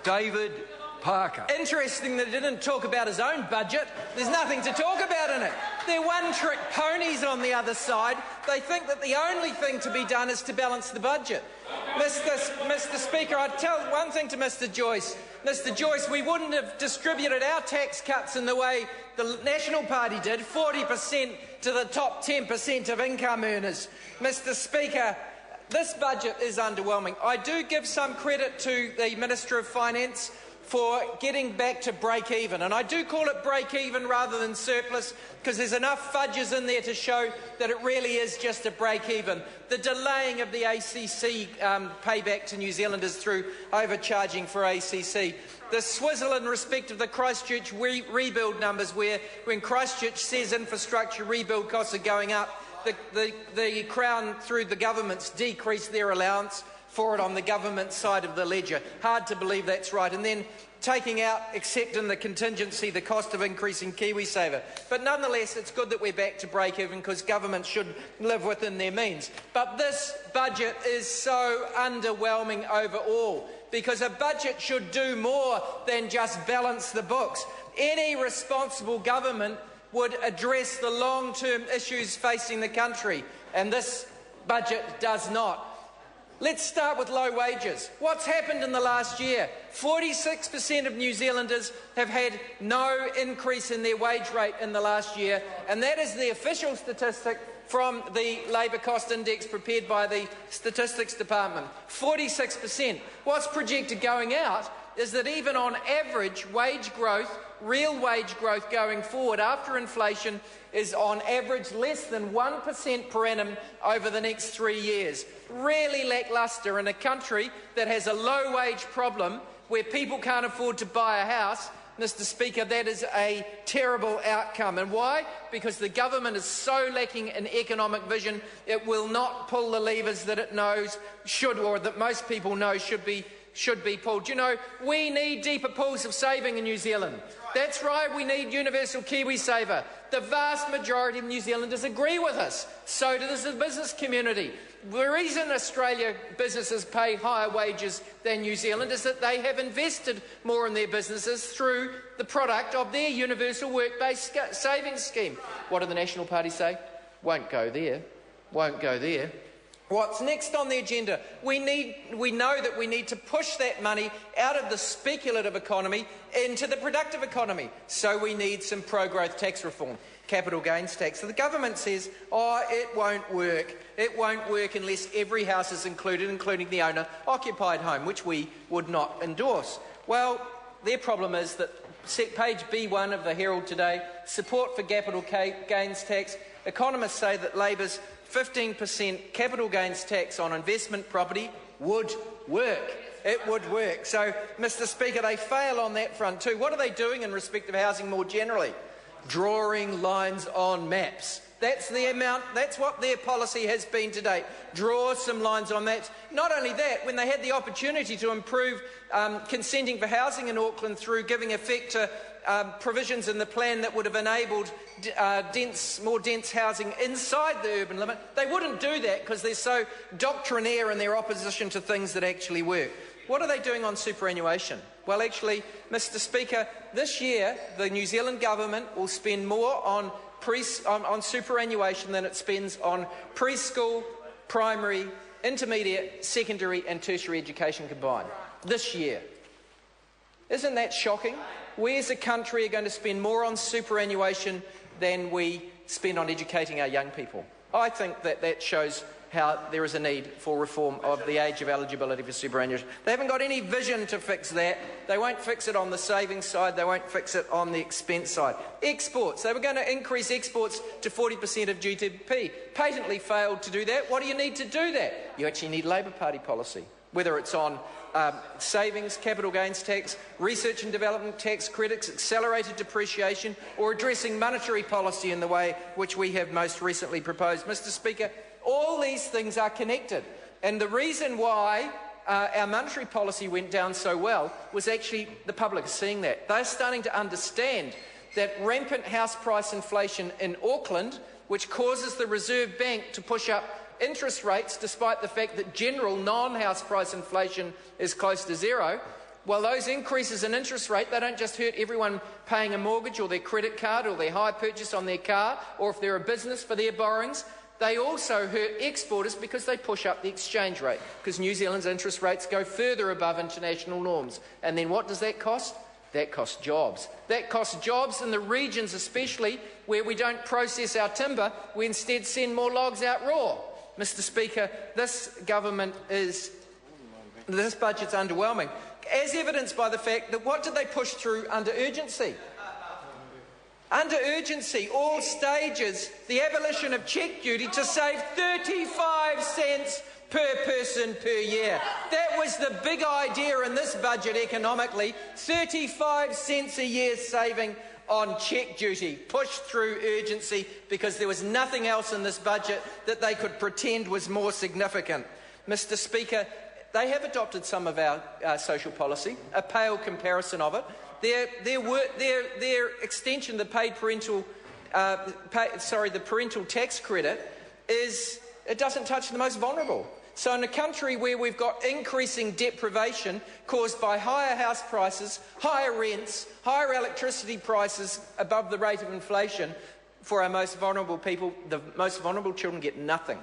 David Parker. Interesting that he didn't talk about his own budget. There's nothing to talk about in it. They're one-trick ponies on the other side. They think that the only thing to be done is to balance the budget. Mr. Speaker, I'd tell one thing to Mr. Joyce. Mr. Joyce, we wouldn't have distributed our tax cuts in the way the National Party did, 40% to the top 10% of income earners. Mr. Speaker, this budget is underwhelming. I do give some credit to the Minister of Finance for getting back to break-even. And I do call it break-even rather than surplus because there's enough fudges in there to show that it really is just a break-even. The delaying of the ACC payback to New Zealanders through overcharging for ACC. The swizzle in respect of the Christchurch rebuild numbers where when Christchurch says infrastructure rebuild costs are going up, the Crown through the governments decreased their allowance for it on the government side of the ledger. Hard to believe that's right. And then taking out, except in the contingency, the cost of increasing KiwiSaver. But nonetheless, it's good that we're back to break-even because governments should live within their means. But this budget is so underwhelming overall because a budget should do more than just balance the books. Any responsible government would address the long-term issues facing the country, and this budget does not. Let's start with low wages. What's happened in the last year? 46% of New Zealanders have had no increase in their wage rate in the last year, and that is the official statistic from the Labour Cost Index prepared by the Statistics Department. 46%. What's projected going out is that even on average, wage growth, real wage growth going forward after inflation is on average less than 1% per annum over the next 3 years. Really lacklustre in a country that has a low wage problem where people can't afford to buy a house. Mr. Speaker, that is a terrible outcome. And why? Because the government is so lacking in economic vision, it will not pull the levers that it knows should, or that most people know should be pulled. You know, we need deeper pools of saving in New Zealand. That's right, we need universal KiwiSaver. The vast majority of New Zealanders agree with us. So does the business community. The reason Australia businesses pay higher wages than New Zealand is that they have invested more in their businesses through the product of their universal work-based savings scheme. What do the National Party say? Won't go there. Won't go there. What's next on the agenda? We know that we need to push that money out of the speculative economy into the productive economy. So we need some pro-growth tax reform, capital gains tax. So the government says, oh, it won't work. It won't work unless every house is included, including the owner-occupied home, which we would not endorse. Well, their problem is that page B1 of the Herald today, support for capital gains tax. Economists say that Labour's 15% capital gains tax on investment property would work. It would work. So, Mr. Speaker, they fail on that front too. What are they doing in respect of housing more generally? Drawing lines on maps. That's the amount, that's what their policy has been to date. Draw some lines on that. Not only that, when they had the opportunity to improve consenting for housing in Auckland through giving effect to provisions in the plan that would have enabled more dense housing inside the urban limit, they wouldn't do that because they're so doctrinaire in their opposition to things that actually work. What are they doing on superannuation? Well, actually, Mr. Speaker, this year the New Zealand government will spend more on superannuation than it spends on preschool, primary, intermediate, secondary and tertiary education combined. This year. Isn't that shocking? We as a country are going to spend more on superannuation than we spend on educating our young people. I think that shows how there is a need for reform of the age of eligibility for superannuation. They haven't got any vision to fix that. They won't fix it on the savings side. They won't fix it on the expense side. Exports. They were going to increase exports to 40% of GDP. Patently failed to do that. What do you need to do that? You actually need Labour Party policy, whether it's on savings, capital gains tax, research and development tax credits, accelerated depreciation, or addressing monetary policy in the way which we have most recently proposed. Mr. Speaker, all these things are connected, and the reason why our monetary policy went down so well was actually the public is seeing that. They're starting to understand that rampant house price inflation in Auckland, which causes the Reserve Bank to push up interest rates despite the fact that general non-house price inflation is close to zero, Well, those increases in interest rate, they don't just hurt everyone paying a mortgage or their credit card or their hire purchase on their car, or if they're a business for their borrowings. They also hurt exporters because they push up the exchange rate, because New Zealand's interest rates go further above international norms. And then what does that cost? That costs jobs. That costs jobs in the regions especially where we don't process our timber, we instead send more logs out raw. Mr Speaker, this budget's underwhelming, as evidenced by the fact that what did they push through under urgency? Under urgency, all stages, the abolition of cheque duty to save 35 cents per person per year. That was the big idea in this budget economically, 35 cents a year saving on cheque duty, pushed through urgency because there was nothing else in this budget that they could pretend was more significant. Mr Speaker, they have adopted some of our social policy, a pale comparison of it. Their extension, the the parental tax credit, it doesn't touch the most vulnerable. So in a country where we've got increasing deprivation caused by higher house prices, higher rents, higher electricity prices above the rate of inflation, for our most vulnerable people, the most vulnerable children get nothing.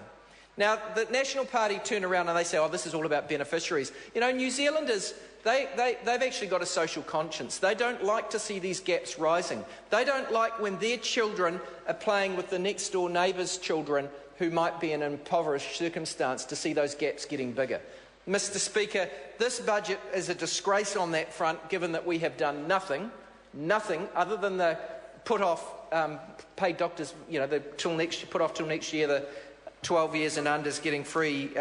Now, the National Party turn around and they say, oh, this is all about beneficiaries. You know, New Zealanders, they've actually got a social conscience. They don't like to see these gaps rising. They don't like when their children are playing with the next-door neighbour's children who might be in an impoverished circumstance, to see those gaps getting bigger. Mr Speaker, this budget is a disgrace on that front, given that we have done nothing other than the put off paid doctors, you know, put off till next year the 12 years and unders getting free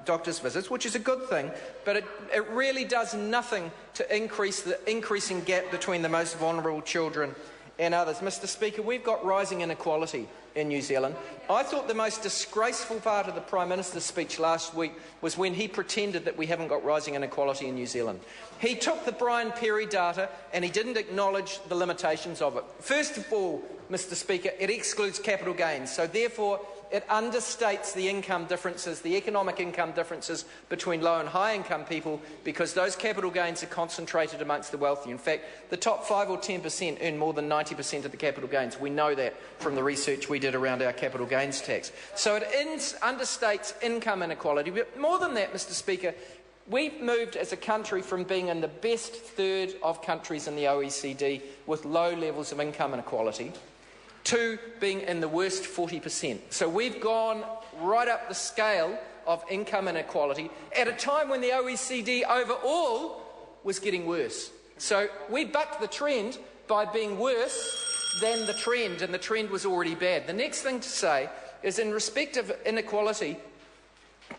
doctors' visits, which is a good thing, but it really does nothing to increase the increasing gap between the most vulnerable children and others. Mr Speaker, we've got rising inequality in New Zealand. I thought the most disgraceful part of the Prime Minister's speech last week was when he pretended that we haven't got rising inequality in New Zealand. He took the Brian Perry data and he didn't acknowledge the limitations of it. First of all, Mr Speaker, it excludes capital gains, so therefore it understates the income differences, the economic income differences between low and high income people, because those capital gains are concentrated amongst the wealthy. In fact, the top 5 or 10% earn more than 90% of the capital gains. We know that from the research we did around our capital gains tax. So it understates income inequality. But more than that, Mr Speaker, we've moved as a country from being in the best third of countries in the OECD with low levels of income inequality to being in the worst 40%. So we've gone right up the scale of income inequality at a time when the OECD overall was getting worse. So we bucked the trend by being worse than the trend, and the trend was already bad. The next thing to say is, in respect of inequality,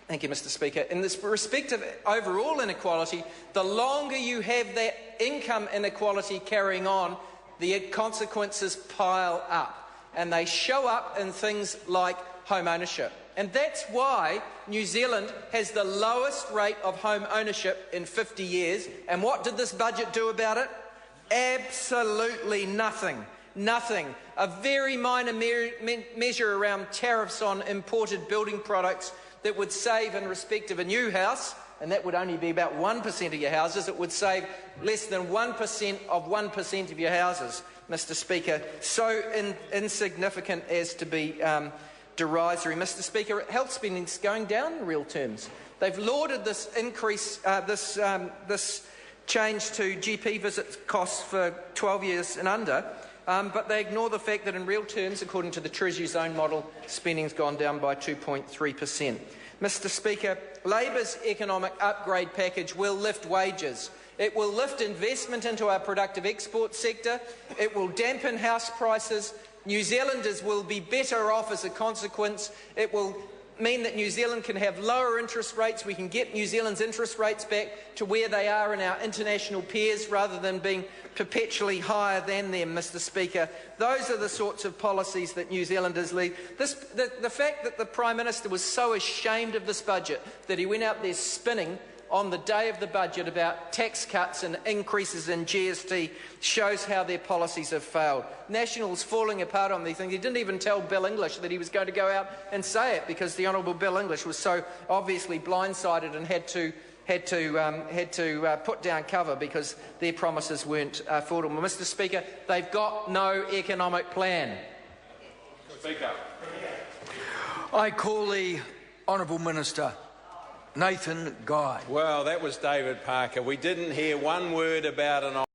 thank you, Mr Speaker, in this respect of overall inequality, the longer you have that income inequality carrying on, the consequences pile up, and they show up in things like home ownership. And that's why New Zealand has the lowest rate of home ownership in 50 years. And what did this budget do about it? Absolutely nothing. Nothing. A very minor measure around tariffs on imported building products that would save, in respect of a new house, and that would only be about 1% of your houses, it would save less than 1% of 1% of your houses, Mr Speaker. So insignificant as to be derisory. Mr Speaker, health spending is going down in real terms. They've lauded this increase, this change to GP visit costs for 12 years and under, but they ignore the fact that in real terms, according to the Treasury's own model, spending's gone down by 2.3%. Mr Speaker, Labor's economic upgrade package will lift wages. It will lift investment into our productive export sector. It will dampen house prices. New Zealanders will be better off as a consequence. It will mean that New Zealand can have lower interest rates. We can get New Zealand's interest rates back to where they are in our international peers, rather than being perpetually higher than them, Mr Speaker. Those are the sorts of policies that New Zealanders lead. The fact that the Prime Minister was so ashamed of this budget that he went out there spinning on the day of the budget about tax cuts and increases in GST shows how their policies have failed. Nationals falling apart on these things. He didn't even tell Bill English that he was going to go out and say it, because the Honourable Bill English was so obviously blindsided and had had to put down cover because their promises weren't affordable. Mr Speaker, they've got no economic plan. Speaker. I call the Honourable Minister, Nathan Guy. Well, that was David Parker. We didn't hear one word about an